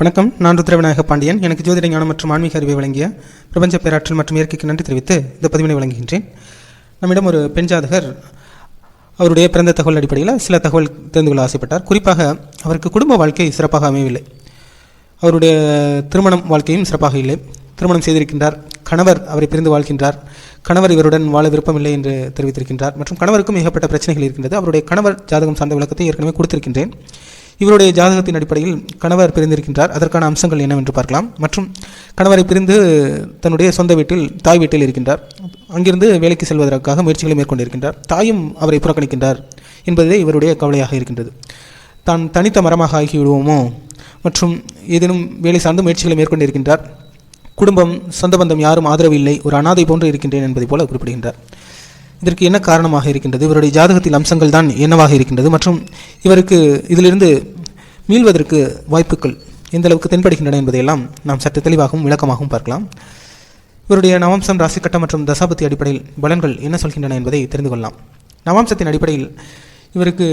வணக்கம். நான் ருத்ரவிநாயக பாண்டியன். எனக்கு ஜோதிட ஞானம் மற்றும் ஆன்மீக அறிவை வழங்கிய பிரபஞ்ச பேராற்றல் மற்றும் இயற்கைக்கு நன்றி தெரிவித்து இந்த பதிவினை வழங்குகின்றேன். நம்மிடம் ஒரு பெண் ஜாதகர் அவருடைய பிறந்த தகவல் அடிப்படையில் சில தகவல் தெரிந்து கொள்ள ஆசைப்பட்டார். குறிப்பாக அவருக்கு குடும்ப வாழ்க்கை சிறப்பாக அமையவில்லை. அவருடைய திருமணம் வாழ்க்கையும் சிறப்பாக இல்லை. திருமணம் செய்திருக்கின்றார். கணவர் அவரை பிரிந்து வாழ்கின்றார். கணவர் இவருடன் வாழ விருப்பமில்லை என்று தெரிவித்திருக்கின்றார். மற்றும் கணவருக்கும் ஏகப்பட்ட பிரச்சனைகள் இருக்கின்றது. அவருடைய கணவர் ஜாதகம் சார்ந்த விளக்கத்தை ஏற்கனவே கொடுத்திருக்கின்றேன். இவருடைய ஜாதகத்தின் அடிப்படையில் கணவர் பிரிந்திருக்கின்றார். அதற்கான அம்சங்கள் என்னவென்று பார்க்கலாம். மற்றும் கணவரை பிரிந்து தன்னுடைய சொந்த வீட்டில் தாய் வீட்டில் இருக்கின்றார். அங்கிருந்து வேலைக்கு செல்வதற்காக முயற்சிகளை மேற்கொண்டிருக்கின்றார். தாயும் அவரை புறக்கணிக்கின்றார் என்பதே இவருடைய கவலையாக இருக்கின்றது. தான் தனித்த மரமாக ஆகிவிடுவோமோ மற்றும் ஏதேனும் வேலை சார்ந்து முயற்சிகளை மேற்கொண்டிருக்கின்றார். குடும்பம் சொந்த பந்தம் யாரும் ஆதரவு இல்லை, ஒரு அனாதை போன்று இருக்கின்றேன் என்பதை போல குறிப்பிடுகின்றார். இதற்கு என்ன காரணமாக இருக்கின்றது, இவருடைய ஜாதகத்தில் அம்சங்கள் தான் என்னவாக இருக்கின்றது மற்றும் இவருக்கு இதிலிருந்து மீள்வதற்கு வாய்ப்புகள் எந்த அளவுக்கு தென்படுகின்றன என்பதையெல்லாம் நாம் சற்று தெளிவாகவும் விளக்கமாகவும் பார்க்கலாம். இவருடைய நவாம்சம், ராசிக்கட்டம் மற்றும் தசாபதி அடிப்படையில் பலன்கள் என்ன சொல்கின்றன என்பதை தெரிந்து கொள்ளலாம். நவாம்சத்தின் அடிப்படையில் இவருக்கு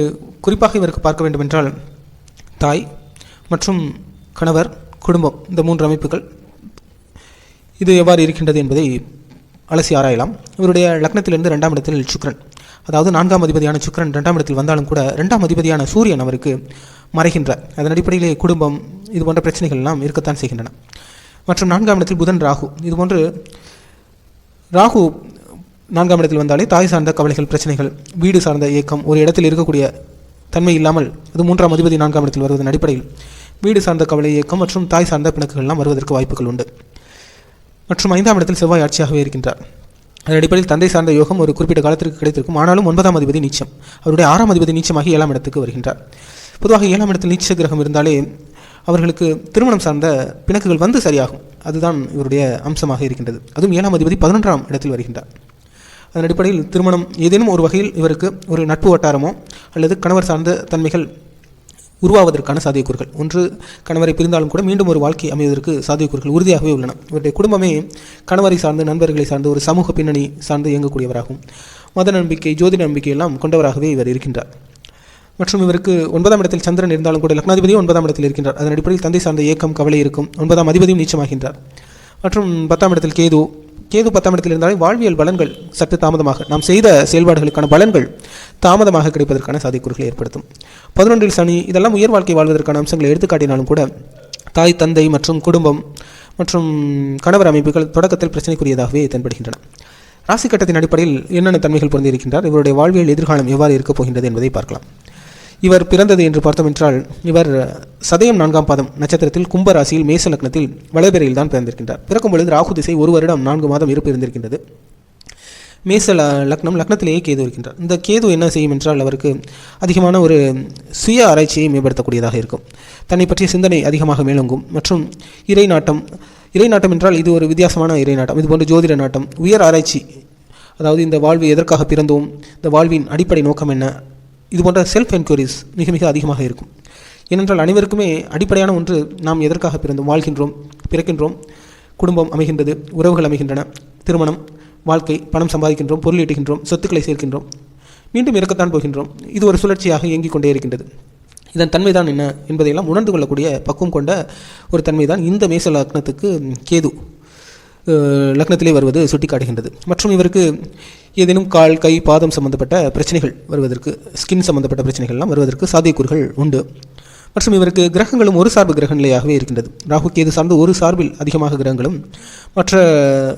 குறிப்பாக இவருக்கு பார்க்க வேண்டும் என்றால் தாய் மற்றும் கணவர், குடும்பம், இந்த மூன்று அமைப்புகள் இது எவ்வாறு இருக்கின்றது என்பதை அலசி ஆராயலாம். இவருடைய லக்னத்திலிருந்து 2ஆம் இடத்தில் சுக்கிரன், அதாவது 4ஆம் அதிபதியான சுக்கிரன் 2ஆம் இடத்தில் வந்தாலும் கூட 2ஆம் அதிபதியான சூரியன் அவருக்கு மறைகின்றார். அதன் அடிப்படையிலே குடும்பம் இது போன்ற பிரச்சனைகள் எல்லாம் இருக்கத்தான் செய்கின்றன. மற்றும் 4ஆம் இடத்தில் புதன், ராகு, இதுபோன்று ராகு 4ஆம் இடத்தில் வந்தாலே தாய் சார்ந்த கவலைகள், பிரச்சனைகள், வீடு சார்ந்த இயக்கம், ஒரு இடத்தில் இருக்கக்கூடிய தன்மை இல்லாமல் அது 3ஆம் அதிபதி 4ஆம் இடத்தில் வருவதன் அடிப்படையில் வீடு சார்ந்த கவலை, இயக்கம் மற்றும் தாய் சார்ந்த பிணக்குகள் எல்லாம் வருவதற்கு வாய்ப்புகள் உண்டு. மற்றும் 5ஆம் இடத்தில் செவ்வாய் ஆட்சியாகவே இருக்கின்றார். அதன் அடிப்படையில் தந்தை சார்ந்த யோகம் ஒரு குறிப்பிட்ட காலத்திற்கு கிடைத்திருக்கும். ஆனாலும் 9ஆம் அதிபதி நீச்சம், அவருடைய 6ஆம் அதிபதி நீச்சமாகி 7ஆம் இடத்துக்கு வருகின்றார். பொதுவாக 7ஆம் இடத்தில் நீச்ச கிரகம் இருந்தாலே அவர்களுக்கு திருமணம் சார்ந்த பிணக்குகள் வந்து சரியாகும். அதுதான் இவருடைய அம்சமாக இருக்கின்றது. அதுவும் 7ஆம் அதிபதி 11ஆம் இடத்தில் வருகின்றார். அதன் அடிப்படையில் திருமணம் ஏதேனும் ஒரு வகையில் இவருக்கு ஒரு நட்பு வட்டாரமோ அல்லது கணவர் சார்ந்த தன்மைகள் உருவாவதற்கான சாத்தியக்கூறுகள், ஒன்று கணவரை பிரிந்தாலும் கூட மீண்டும் ஒரு வாழ்க்கை அமைவதற்கு சாத்தியக்கூறுகள் உறுதியாகவே உள்ளன. இவருடைய குடும்பமே கணவரை சார்ந்து, நண்பர்களை சார்ந்து, ஒரு சமூக பின்னணி சார்ந்து இயங்கக்கூடியவராகவும் மத நம்பிக்கை, ஜோதிட நம்பிக்கை எல்லாம் கொண்டவராகவே இவர் இருக்கின்றார். மற்றும் இவருக்கு 9ஆம் இடத்தில் சந்திரன் இருந்தாலும் கூட லக்னாதிபதியும் 9ஆம் இடத்தில் இருக்கின்றார். அதன் அடிப்படையில் தந்தை சார்ந்த இயக்கம், கவலை இருக்கும். 9ஆம் அதிபதியும் நீச்சமாகின்றார். மற்றும் 10ஆம் இடத்தில் கேது 10ஆம் இடத்தில் இருந்தாலே வாழ்வியல் பலன்கள் சற்று தாமதமாக, நாம் செய்த செயல்பாடுகளுக்கான பலன்கள் தாமதமாக கிடைப்பதற்கான சாத்தியக்கூறுகளை ஏற்படுத்தும். 11இல் சனி, இதெல்லாம் உயர் வாழ்க்கை வாழ்வதற்கான அம்சங்களை எடுத்துக்காட்டினாலும் கூட தாய், தந்தை மற்றும் குடும்பம் மற்றும் கணவர் அமைப்புகள் தொடக்கத்தில் பிரச்சனைக்குரியதாகவே தென்படுகின்றன. ராசி கட்டத்தின் அடிப்படையில் என்னென்ன தன்மைகள் பொருந்திருக்கின்றார், இவருடைய வாழ்வியல் எதிர்காலம் எவ்வாறு இருக்கப் போகின்றது என்பதை பார்க்கலாம். இவர் பிறந்தது என்று பார்த்தோம் என்றால் இவர் சதயம் 4ஆம் பாதம் நட்சத்திரத்தில் கும்ப ராசியில் மேச லக்னத்தில் வளர்பிறையில் தான் பிறந்திருக்கின்றார். பிறக்கும் பொழுது ராகு திசை 1 வருடம் 4 மாதம் இருப்பு இருந்திருக்கின்றது. மேச லக்னத்திலேயே கேது இருக்கின்றார். இந்த கேது என்ன செய்யும் என்றால் அவருக்கு அதிகமான ஒரு சுய ஆராய்ச்சியை மேம்படுத்தக்கூடியதாக இருக்கும். தன்னை பற்றிய சிந்தனை அதிகமாக மேலோங்கும். மற்றும் இறை நாட்டம் என்றால் இது ஒரு வித்தியாசமான இறை நாட்டம். இதுபோன்ற ஜோதிட நாட்டம், உயர் ஆராய்ச்சி, அதாவது இந்த வாழ்வு எதற்காக பிறந்தோம், இந்த வாழ்வின் அடிப்படை நோக்கம் என்ன, இது போன்ற செல்ஃப் என்கொயரிஸ் மிக மிக அதிகமாக இருக்கும். ஏனென்றால் அனைவருக்குமே அடிப்படையான ஒன்று, நாம் எதற்காக பிறந்தோம், வாழ்கின்றோம், பிறக்கின்றோம், குடும்பம் அமைகின்றது, உறவுகள் அமைகின்றன, திருமணம், வாழ்க்கை, பணம் சம்பாதிக்கின்றோம், பொருள் ஈட்டுகின்றோம், சொத்துக்களை சேர்க்கின்றோம், மீண்டும் இறக்கத்தான் போகின்றோம். இது ஒரு சுழற்சியாக இயங்கிக் கொண்டே இருக்கின்றது. இதன் தன்மைதான் என்ன என்பதையெல்லாம் உணர்ந்து கொள்ளக்கூடிய பக்குவம் கொண்ட ஒரு தன்மைதான் இந்த மேச லக்னத்துக்கு கேது லக்னத்திலே வருவது சுட்டிக்காட்டுகின்றது. மற்றும் இவருக்கு ஏதேனும் கால், கை, பாதம் சம்பந்தப்பட்ட பிரச்சனைகள் வருவதற்கு, ஸ்கின் சம்பந்தப்பட்ட பிரச்சனைகள்லாம் வருவதற்கு சாத்தியக்கூறுகள் உண்டு. மற்றும் இவருக்கு கிரகங்களும் ஒரு சார்பு கிரக நிலையாகவே இருக்கின்றது. ராகு கேது சார்ந்து ஒரு சார்பில் அதிகமாக கிரகங்களும் மற்ற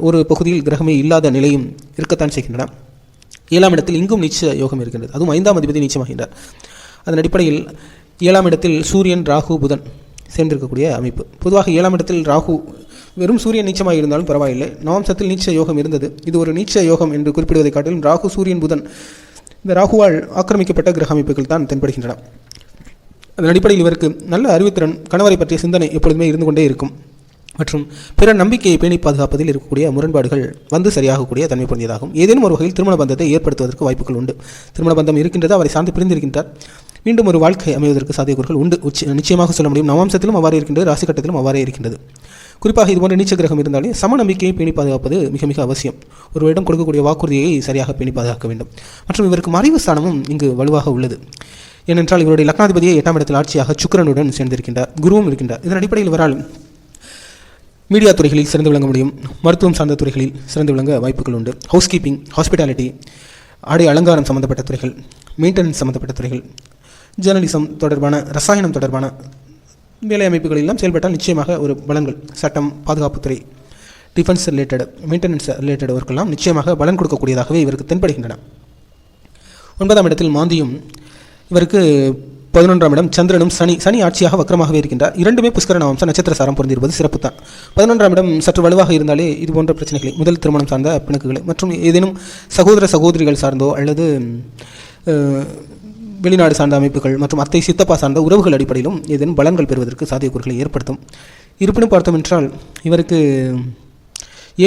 ஒரு பகுதியில் கிரகமே இல்லாத நிலையும் இருக்கத்தான் செய்கின்றன. 7ஆம் இடத்தில் இங்கும் நீச்ச யோகம் இருக்கின்றது. அதுவும் 5ஆம் அதிபதி நீச்சமாகின்றார். அதன் அடிப்படையில் 7ஆம் இடத்தில் சூரியன், ராகு, புதன் சேர்ந்திருக்கக்கூடிய அமைப்பு. பொதுவாக 7ஆம் இடத்தில் ராகு வெறும் சூரியன் நீச்சமாக இருந்தாலும் பரவாயில்லை. நவம்சத்தில் நீச்ச யோகம் இருந்தது. இது ஒரு நீச்ச யோகம் என்று குறிப்பிடுவதை காட்டிலும் ராகு, சூரியன், புதன், இந்த ராகுவால் ஆக்கிரமிக்கப்பட்ட கிரக அமைப்புகள் தான் தென்படுகின்றன. அதன் அடிப்படையில் இவருக்கு நல்ல அறிவுத்திறன், கணவரை பற்றிய சிந்தனை எப்பொழுதுமே இருந்து கொண்டே இருக்கும். மற்றும் பிற நம்பிக்கையை பேணி பாதுகாப்பதில் இருக்கக்கூடிய முரண்பாடுகள் வந்து சரியாகக்கூடிய தன்மை பொருந்தியதாகும். ஏதேனும் ஒரு வகையில் திருமண பந்தத்தை ஏற்படுத்துவதற்கு வாய்ப்புகள் உண்டு. திருமண பந்தம் இருக்கின்றது, அவரை சார்ந்து பிரிந்திருக்கின்றார். மீண்டும் ஒரு வாழ்க்கை அமைவதற்கு சாத்தியக்கூறுகள் உண்டு. நிச்சயமாக சொல்ல முடியும். நவாம்சத்திலும் அவ்வாறே இருக்கின்றது, ராசி கட்டத்திலும் அவ்வாறே இருக்கின்றது. குறிப்பாக இதுபோன்ற நீச்ச கிரகம் இருந்தாலே சம நம்பிக்கையை பேணி பாதுகாப்பது மிக மிக அவசியம். ஒருவரிடம் கொடுக்கக்கூடிய வாக்குறுதியை சரியாக பேணி பாதுகாக்க வேண்டும். மற்றும் இவருக்கு மறைவு ஸ்தானமும் இங்கு வலுவாக உள்ளது. ஏனென்றால் இவருடைய லக்னாதிபதியை 8ஆம் இடத்தில் ஆட்சியாக சுக்கிரனுடன் சேர்ந்திருக்கின்றார், குருவும் இருக்கின்றார். இதன் அடிப்படையில் இவரால் மீடியா துறைகளில் சிறந்து விளங்க முடியும், மருத்துவம் சார்ந்த துறைகளில் சிறந்து விளங்க வாய்ப்புகள் உண்டு. ஹவுஸ் கீப்பிங், ஹாஸ்பிட்டாலிட்டி, ஆடை அலங்காரம் சம்பந்தப்பட்ட துறைகள், மெயின்டெனன்ஸ் சம்பந்தப்பட்ட துறைகள், ஜேர்னலிசம் தொடர்பான, ரசாயனம் தொடர்பான வேலை அமைப்புகள் எல்லாம் செயல்பட்டால் நிச்சயமாக ஒரு பலன்கள், சட்டம், பாதுகாப்புத்துறை, டிஃபென்ஸ் ரிலேட்டட், மெயின்டெனன்ஸ் ரிலேட்டட் ஒர்க்கெல்லாம் நிச்சயமாக பலன் கொடுக்கக்கூடியதாகவே இவருக்கு தென்படுகின்றன. 9ஆம் இடத்தில் மாந்தியும், இவருக்கு 11ஆம் இடம் சந்திரனும் சனி ஆட்சியாக வக்கரமாகவே இருக்கின்றார். இரண்டுமே புஷ்கர நவம்ச நட்சத்திர சாரம் பொருந்திருப்பது சிறப்பு தான். 11ஆம் இடம் சற்று வலுவாக இருந்தாலே இது போன்ற பிரச்சனைகளை, முதல் திருமணம் சார்ந்த பிணக்குகளை மற்றும் ஏதேனும் சகோதர சகோதரிகள் சார்ந்தோ அல்லது வெளிநாடு சார்ந்த அமைப்புகள் மற்றும் அத்தை சித்தப்பா சார்ந்த உறவுகள் அடிப்படையிலும் ஏதேனும் பலன்கள் பெறுவதற்கு சாத்தியக்கூறுகளை ஏற்படுத்தும். இருப்பினும் பார்த்தோம் என்றால் இவருக்கு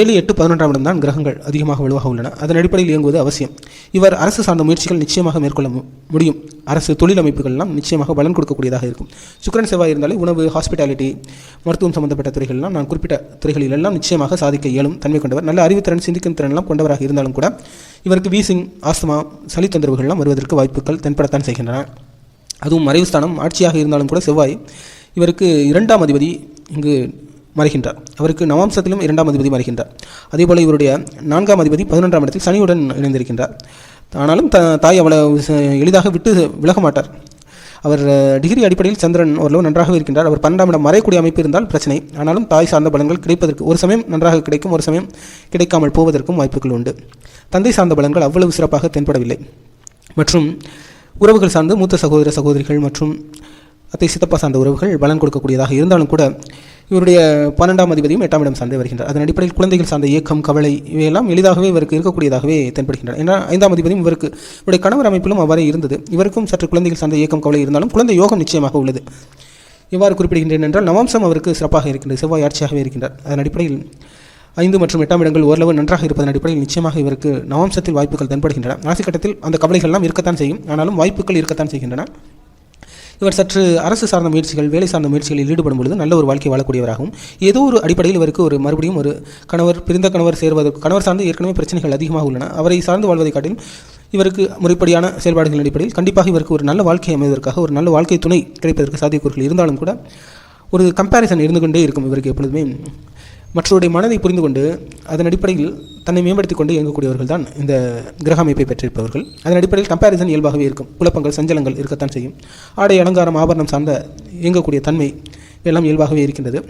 7, 8, 11ஆம் இடம் தான் கிரகங்கள் அதிகமாக வலுவாக உள்ளன. அதன் அடிப்படையில் இயங்குவது அவசியம். இவர் அரசு சார்ந்த முயற்சிகள் நிச்சயமாக மேற்கொள்ள முடியும். அரசு தொழில் அமைப்புகள்லாம் நிச்சயமாக பலன் கொடுக்கக்கூடியதாக இருக்கும். சுக்கிரன் செவ்வாய் இருந்தாலே உணவு, ஹாஸ்பிட்டாலிட்டி, மருத்துவம் சம்பந்தப்பட்ட துறைகள்லாம் நான் குறிப்பிட்ட துறைகளிலெல்லாம் நிச்சயமாக சாதிக்க இயலும் தன்மை கொண்டவர். நல்ல அறிவுத்திறன், சிந்திக்கும் திறனெல்லாம் கொண்டவராக இருந்தாலும் கூட இவருக்கு வீசிங், ஆஸ்துமா, சளி தொந்தரவுகள்லாம் வருவதற்கு வாய்ப்புகள் தென்படத்தான் செய்கின்றன. அதுவும் மறைவு ஸ்தானம் ஆட்சியாக இருந்தாலும் கூட செவ்வாய் இவருக்கு 2ஆம் அதிபதி இங்கு மறைகின்றார். அவருக்கு நவாம்சத்திலும் 2ஆம் அதிபதி மறைகின்றார். அதேபோல் இவருடைய 4ஆம் அதிபதி 11ஆம் இடத்தில் சனியுடன் இணைந்திருக்கின்றார். ஆனாலும் தாய் அவ்வளவு எளிதாக விட்டு விலக மாட்டார். அவர் டிகிரி அடிப்படையில் சந்திரன் ஓரளவு நன்றாகவே இருக்கின்றார். அவர் 12ஆம் இடம் மறையக்கூடிய அமைப்பு இருந்தால் பிரச்சனை. ஆனாலும் தாய் சார்ந்த பலன்கள் கிடைப்பதற்கு ஒரு சமயம் நன்றாக கிடைக்கும், ஒரு சமயம் கிடைக்காமல் போவதற்கும் வாய்ப்புகள் உண்டு. தந்தை சார்ந்த பலன்கள் அவ்வளவு சிறப்பாக தென்படவில்லை. மற்றும் உறவுகள் சார்ந்து மூத்த சகோதர சகோதரிகள் மற்றும் அத்தை சித்தப்பா சார்ந்த உறவுகள் பலன் கொடுக்கக்கூடியதாக இருந்தாலும் கூட இவருடைய 12ஆம் அதிபதியும் 8ஆம் இடம் சார்ந்தே வருகின்றார். அதன் அடிப்படையில் குழந்தைகள் சார்ந்த இயக்கம், கவலை இவையெல்லாம் எளிதாகவே இவருக்கு இருக்கக்கூடியதாகவே தென்படுகின்றன. ஏன்னா 5ஆம் அதிபதியும் இவருடைய கணவர் அமைப்பிலும் அவ்வாறே இருந்தது. இவருக்கும் சற்று குழந்தைகள் சார்ந்த இயக்கம், கவலை இருந்தாலும் குழந்தை யோகம் நிச்சயமாக உள்ளது. எவ்வாறு குறிப்பிடுகின்றேன் என்றால் நவாம்சம் அவருக்கு சிறப்பாக இருக்கின்றது, செவ்வாய் ஆட்சியாகவே இருக்கின்றார். அதன் அடிப்படையில் 5 மற்றும் 8ஆம் இடங்கள் ஓரளவு நன்றாக இருப்பதன் அடிப்படையில் நிச்சயமாக இவருக்கு நவாம்சத்தில் வாய்ப்புகள் தென்படுகின்றன. ராசி கட்டத்தில் அந்த கவலைகள்லாம் இருக்கத்தான் செய்யும், ஆனாலும் வாய்ப்புகள் இருக்கத்தான் செய்கின்றன. இவர் சற்று அரசு சார்ந்த முயற்சிகள், வேலை சார்ந்த முயற்சிகளில் ஈடுபடும் பொழுது நல்ல ஒரு வாழ்க்கை வாழக்கூடியவராகவும், ஏதோ ஒரு அடிப்படையில் இவருக்கு மறுபடியும் ஒரு பிரிந்த கணவர் சேர்வதற்கு, கணவர் சார்ந்து ஏற்கனவே பிரச்சனைகள் அதிகமாக உள்ளன, அவரை சார்ந்து வாழ்வதை காட்டிலும் இவருக்கு முறைப்படியான செயல்பாடுகளின் அடிப்படையில் கண்டிப்பாக இவருக்கு ஒரு நல்ல வாழ்க்கை அமைவதற்காக, ஒரு நல்ல வாழ்க்கை துணை கிடைப்பதற்கு சாத்தியக்கூறுகள் இருந்தாலும் கூட ஒரு கம்பேரிசன் இருந்து கொண்டே இருக்கும். இவருக்கு எப்பொழுதுமே மற்றவருடைய மனதை புரிந்து கொண்டு அதன் அடிப்படையில் தன்னை மேம்படுத்திக் கொண்டு இயங்கக்கூடியவர்கள் தான் இந்த கிரக அமைப்பை பெற்றிருப்பவர்கள். அதன் அடிப்படையில் கம்பேரிசன் இயல்பாகவே இருக்கும். குழப்பங்கள், சஞ்சலங்கள் இருக்கத்தான் செய்யும். ஆடை, அலங்காரம், ஆபரணம் சார்ந்த இயங்கக்கூடிய தன்மை எல்லாம் இயல்பாகவே இருக்கின்றது.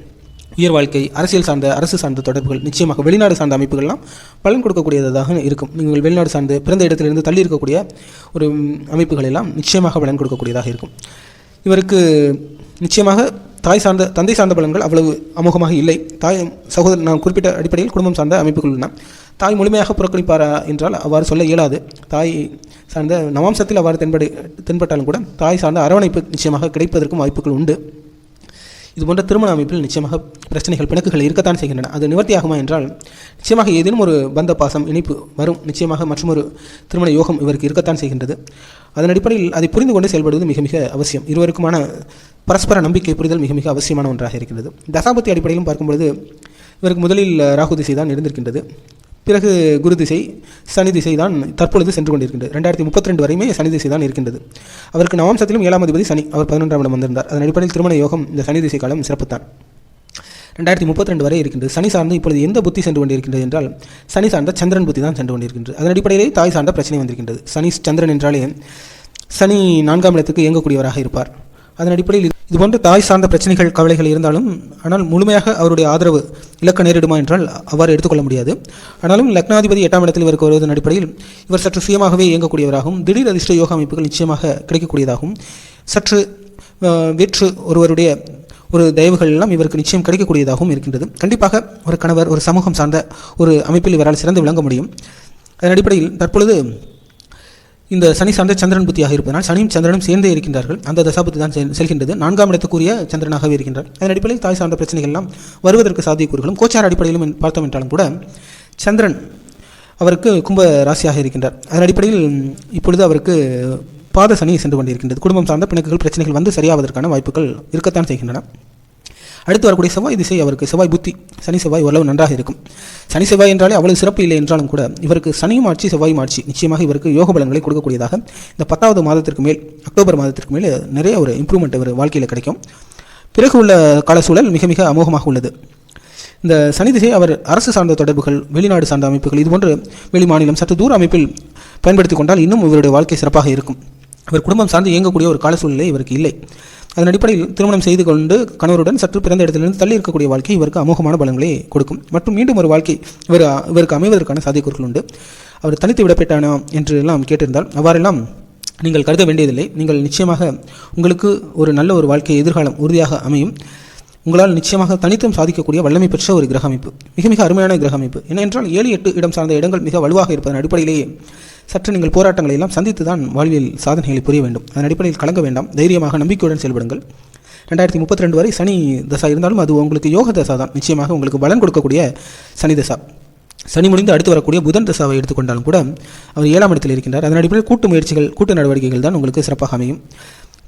உயர் வாழ்க்கை, அரசியல் சார்ந்த, அரசு சார்ந்த தொடர்புகள், நிச்சயமாக வெளிநாடு சார்ந்த அமைப்புகள்லாம் பலன் கொடுக்கக்கூடியதாக இருக்கும். நீங்கள் வெளிநாடு சார்ந்து பிறந்த இடத்திலிருந்து தள்ளி இருக்கக்கூடிய ஒரு அமைப்புகள் எல்லாம் நிச்சயமாக பலன் கொடுக்கக்கூடியதாக இருக்கும். இவருக்கு நிச்சயமாக தந்தை சார்ந்த பலன்கள் அவ்வளவு அமோகமாக இல்லை. தாய் சகோதரர் நான் குறிப்பிட்ட அடிப்படையில் குடும்பம் சார்ந்த அமைப்புகள் உள்ளன. தாய் முழுமையாக புறக்கணிப்பாரா என்றால் அவ்வாறு சொல்ல இயலாது. தாய் சார்ந்த நவாம்சத்தில் அவ்வாறு தென்பட்டாலும் கூட தாய் சார்ந்த அரவணைப்பு நிச்சயமாக கிடைப்பதற்கும் வாய்ப்புகள் உண்டு. இதுபோன்ற திருமண அமைப்பில் நிச்சயமாக பிரச்சனைகள், பிணக்குகள் இருக்கத்தான் செய்கின்றன. அது நிவர்த்தியாகுமா என்றால் நிச்சயமாக ஏதேனும் ஒரு பந்த பாசம், இணைப்பு வரும். நிச்சயமாக மற்றொரு திருமண யோகம் இவருக்கு இருக்கத்தான் செய்கின்றது. அதன் அடிப்படையில் அதை புரிந்து கொண்டு செயல்படுவது மிக மிக அவசியம். இருவருக்குமான பரஸ்பர நம்பிக்கை, புரிதல் மிக மிக அவசியமான ஒன்றாக இருக்கின்றது. தசாபத்தி அடிப்படையிலும் பார்க்கும்பொழுது இவருக்கு முதலில் ராகு திசை தான் இருந்திருக்கின்றது. பிறகு குரு திசை, சனி திசை தான் தற்பொழுது சென்று கொண்டிருக்கின்றது. 2032 வரையுமே சனி திசை தான் இருக்கின்றது. அவருக்கு நவாம்சத்திலும் 7ஆம் அதிபதி சனி, அவர் 11ஆம் இடம் வந்திருந்தார். அதன் அடிப்படையில் திருமண யோகம் இந்த சனி திசை காலம் சிறப்புத்தான். 2032 வரை இருக்கின்றது. சனி சார்ந்து இப்பொழுது எந்த புத்தி சென்று கொண்டிருக்கின்றது என்றால் சனி சார்ந்த சந்திரன் புத்தி தான் சென்று கொண்டிருக்கின்றது. அதன் அடிப்படையிலே தாய் சார்ந்த பிரச்சனை வந்திருக்கின்றது. சனி சந்திரன் என்றாலே சனி 4ஆம் இடத்துக்கு இயங்கக்கூடியவராக இருப்பார். அதன் அடிப்படையில் இதுபோன்ற தாய் சார்ந்த பிரச்சனைகள், கவலைகள் இருந்தாலும் ஆனால் முழுமையாக அவருடைய ஆதரவு இலக்க நேரிடுமா என்றால் அவ்வாறு எடுத்துக்கொள்ள முடியாது. ஆனாலும் லக்னாதிபதி 8ஆம் இடத்தில் இவருக்கு வருவதன் அடிப்படையில் இவர் சற்று சுயமாகவே இயங்கக்கூடியவராகவும், திடீர் அதிர்ஷ்ட யோகா அமைப்புகள் நிச்சயமாக கிடைக்கக்கூடியதாகவும், சற்று வேற்று ஒருவருடைய ஒரு தயவுகள் எல்லாம் இவருக்கு நிச்சயம் கிடைக்கக்கூடியதாகவும் இருக்கின்றது. கண்டிப்பாக ஒரு கணவர், ஒரு சமூகம் சார்ந்த ஒரு அமைப்பில் இவரால் சிறந்து விளங்க முடியும். அதன் அடிப்படையில் தற்பொழுது இந்த சனி சார்ந்த சந்திரன் புத்தியாக இருப்பதனால் சனியும் சந்திரனும் சேர்ந்தே இருக்கின்றார்கள். அந்த தசாபுத்தி தான் செல்கின்றது. 4ஆம் இடத்துக்குரிய சந்திரனாகவே இருக்கின்றார். அதன் அடிப்படையில் தாய் சார்ந்த பிரச்சனைகள் எல்லாம் வருவதற்கு சாத்தியக்கூறுகளும், கோச்சார அடிப்படையிலும் பார்த்தோம் என்றாலும் கூட சந்திரன் அவருக்கு கும்ப ராசியாக இருக்கின்றார். அதன் அடிப்படையில் இப்பொழுது அவருக்கு பாத சனி சென்று கொண்டிருக்கின்றது. குடும்பம் சார்ந்த பிணக்குகள், பிரச்சனைகள் வந்து சரியாவதற்கான வாய்ப்புகள் இருக்கத்தான் செய்கின்றன. அடுத்து வரக்கூடிய செவ்வாய் திசை அவருக்கு செவ்வாய் புத்தி, சனி செவ்வாய் ஓரளவு நன்றாக இருக்கும். சனி செவ்வாய் என்றாலே அவ்வளவு சிறப்பு இல்லை என்றாலும் கூட இவருக்கு சனியும் ஆட்சி செவ்வாயும் ஆட்சி நிச்சயமாக இவருக்கு யோக பலன்களை கொடுக்கக்கூடியதாக இந்த 10வது மாதத்திற்கு மேல், அக்டோபர் மாதத்திற்கு மேல் நிறைய ஒரு இம்ப்ரூவ்மெண்ட் இவர் வாழ்க்கையில் கிடைக்கும். பிறகு உள்ள கால சூழல் மிக மிக அமோகமாக உள்ளது. இந்த சனி திசை அவர் அரசு சார்ந்த தொடர்புகள், வெளிநாடு சார்ந்த அமைப்புகள், இதுபோன்று வெளி மாநிலம், சற்று தூர அமைப்பில் பயன்படுத்தி கொண்டால் இன்னும் இவருடைய வாழ்க்கை சிறப்பாக இருக்கும். இவர் குடும்பம் சார்ந்து இயங்கக்கூடிய ஒரு கால சூழ்நிலை இவருக்கு இல்லை. அதன் அடிப்படையில் திருமணம் செய்து கொண்டு கணவருடன் சற்று பிறந்த இடத்திலிருந்து தள்ளி இருக்கக்கூடிய வாழ்க்கை இவருக்கு அமோகமான பலன்களை கொடுக்கும். மற்றும் மீண்டும் ஒரு வாழ்க்கை இவருக்கு அமைவதற்கான சாத்தியக்கூறுகள் உண்டு. அவர் தனித்து விடப்பட்டானா என்று எல்லாம் கேட்டிருந்தால் அவ்வாறெல்லாம் நீங்கள் கருத வேண்டியதில்லை. நீங்கள் நிச்சயமாக உங்களுக்கு ஒரு நல்ல ஒரு வாழ்க்கை எதிர்காலம் உறுதியாக அமையும். உங்களால் நிச்சயமாக தனித்தும் சாதிக்கக்கூடிய வல்லமை பெற்ற ஒரு கிரக அமைப்பு, மிக மிக அருமையான கிரக அமைப்பு. ஏனென்றால் 7-8 இடம் சார்ந்த இடங்கள் மிக வலுவாக இருப்பதன் அடிப்படையிலேயே சற்று நீங்கள் போராட்டங்களை எல்லாம் சந்தித்து தான் வாழ்வில் சாதனைகளை புரிய வேண்டும். அதன் அடிப்படையில் கலங்க வேண்டாம், தைரியமாக நம்பிக்கையுடன் செயல்படுங்கள். 2032 வரை சனி தசா இருந்தாலும் அது உங்களுக்கு யோக தசா தான். நிச்சயமாக உங்களுக்கு பலன் கொடுக்கக்கூடிய சனி தசா. சனி முடிந்து அடுத்து வரக்கூடிய புதன் தசாவை எடுத்துக்கொண்டாலும் கூட அவர் 7ஆம் இடத்தில் இருக்கின்றார். அதன் அடிப்படையில் கூட்டு முயற்சிகள், கூட்டு நடவடிக்கைகள் தான் உங்களுக்கு சிறப்பாக அமையும்.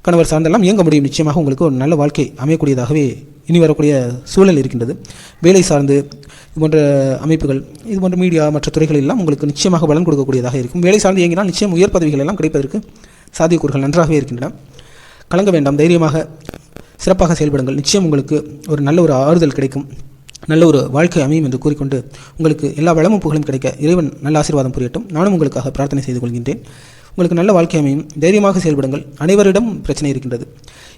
கணவர் சார்ந்தெல்லாம் இயங்க முடியும். நிச்சயமாக உங்களுக்கு ஒரு நல்ல வாழ்க்கை அமையக்கூடியதாகவே இனி வரக்கூடிய சூழல் இருக்கின்றது. வேலை சார்ந்து இது போன்ற அமைப்புகள், இது போன்ற மீடியா மற்ற துறைகள் எல்லாம் உங்களுக்கு நிச்சயமாக பலன் கொடுக்கக்கூடியதாக இருக்கும். வேலை சார்ந்து இயங்கினால் நிச்சயம் உயர் பதவிகள் எல்லாம் கிடைப்பதற்கு சாத்தியக்கூறுகள் நன்றாகவே இருக்கின்றன. கலங்க வேண்டாம், தைரியமாக சிறப்பாக செயல்படுங்கள். நிச்சயம் உங்களுக்கு ஒரு நல்ல ஒரு ஆறுதல் கிடைக்கும், நல்ல ஒரு வாழ்க்கை அமையும் என்று கூறிக்கொண்டு உங்களுக்கு எல்லா வளமும் புகழும் கிடைக்க இறைவன் நல்ல ஆசீர்வாதம் புரியட்டும். நானும் உங்களுக்காக பிரார்த்தனை செய்து கொள்கின்றேன். உங்களுக்கு நல்ல வாழ்க்கை அமையும். தைரியமாக செயல்படுங்கள். அனைவரிடம் பிரச்சனை இருக்கின்றது.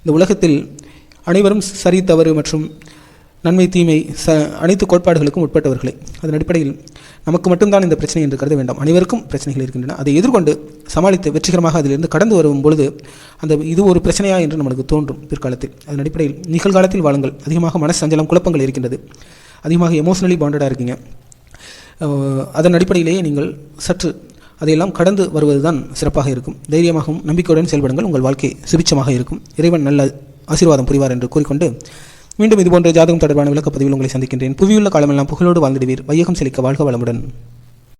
இந்த உலகத்தில் அனைவரும் சரி தவறு மற்றும் நன்மை தீமை அனைத்து கோட்பாடுகளுக்கும் உட்பட்டவர்களே. அதன் அடிப்படையில் நமக்கு மட்டும்தான் இந்த பிரச்சனை என்று கருத வேண்டாம். அனைவருக்கும் பிரச்சனைகள் இருக்கின்றன. அதை எதிர்கொண்டு சமாளித்து வெற்றிகரமாக அதிலிருந்து கடந்து வரும் பொழுது இது ஒரு பிரச்சனையா என்று நமக்கு தோன்றும் பிற்காலத்தில். அதன் அடிப்படையில் நிகழ்காலத்தில் வாழுங்கள். அதிகமாக மன சஞ்சலம், குழப்பங்கள் இருக்கின்றது. அதிகமாக எமோஷனலி பாண்டடாக இருக்கீங்க. அதன் அடிப்படையிலேயே நீங்கள் சற்று அதையெல்லாம் கடந்து வருவதுதான் சிறப்பாக இருக்கும். தைரியமாகவும் நம்பிக்கையுடன் செயல்படுங்கள். உங்கள் வாழ்க்கை சுபிட்சமாக இருக்கும். இறைவன் நல்ல ஆசீர்வாதம் புரிவார் என்று கூறிக்கொண்டு மீண்டும் இதுபோன்ற ஜாதகம் தொடர்பான விளக்கப்பதிவில் உங்களை சந்திக்கின்றேன். புவியுள்ள காலமெல்லாம் புகழோடு வாழ்ந்திடுவீர். வையகம் செழிக்க வாழ்க வளமுடன்.